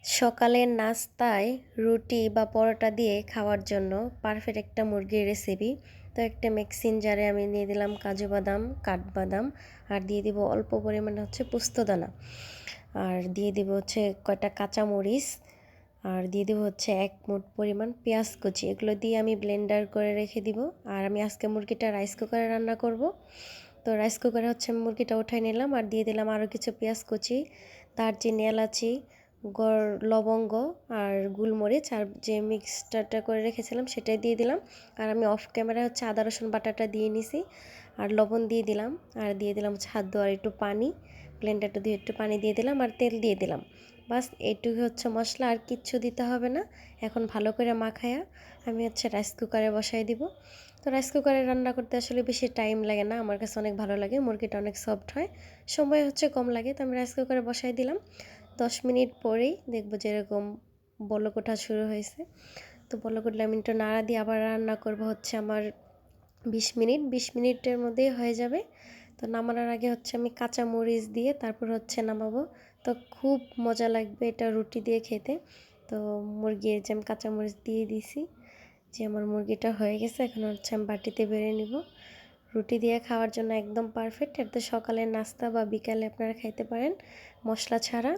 সকালের নাস্তায় রুটি বা পরোটা দিয়ে খাওয়ার জন্য পারফেক্ট একটা মুরগির রেসিপি। তো একটা মিক্সিং জারে আমি দিয়ে দিলাম কাজু বাদাম, কাঠবাদাম, আর দিয়ে দিব অল্প পরিমাণে পোস্তদানা, আর দিয়ে দিব কয়টা কাঁচামরিচ, আর দিয়ে দিব 1 মুঠ পরিমাণ পেঁয়াজ কুচি। এগুলো দিয়ে আমি ব্লেন্ডার করে রেখে দিব। আর আমি আজকে মুরগিটা রাইস কুকারে রান্না করব। তো রাইস কুকারে আমি মুরগিটা উঠাই নিলাম, আর দিয়ে দিলাম আরও কিছু পেঁয়াজ কুচি, দারচিনি, এলাচি, লবঙ্গ আর গোলমরিচ, আর যে মিক্সটারটা করে রেখেছিলাম সেটাই দিয়ে দিলাম। আর আমি অফ ক্যামেরা আদা রসুন বাটাটা দিয়ে নিছি, আর লবণ দিয়ে দিলাম, আর দিয়ে দিলাম হাত ধোয়ার একটু পানি, ব্লেন্ডারটা দিয়ে একটু পানি দিয়ে দিলাম, আর তেল দিয়ে দিলাম। বাস এইটুকু মশলা, আর কিচ্ছু দিতে হবে না। এখন ভালো করে মাখায়া আমি রাইস কুকারে বসাই দিব। তো রাইস কুকারে রান্না করতে আসলে বেশি টাইম লাগে না, আমার কাছে অনেক ভালো লাগে, মুরগিটা অনেক সফট হয়, সময় কম লাগে। তো আমি রাইস কুকারে বসাই দিলাম। 10 মিনিট পরেই দেখব যেরকম বলক ওঠা শুরু হয়েছে। তো বলক উঠলে আমি একটু নাড়া দিয়ে আবার রান্না করব আমার 20 মিনিট। 20 মিনিটের মধ্যেই হয়ে যাবে। তো নামানোর আগে আমি কাঁচা মরিচ দিয়ে তারপর নামাবো। তো খুব মজা লাগবে এটা রুটি দিয়ে খেতে। তো মুরগির আমি কাঁচা মরিচ দিয়ে দিছি, যে আমার মুরগিটা হয়ে গেছে। এখন আমি বাটিতে বেড়ে নিব। রুটি দিয়ে খাওয়ার জন্য একদম পারফেক্ট। এটা সকালের নাস্তা বা বিকালে আপনারা খাইতে পারেন মশলা ছাড়া।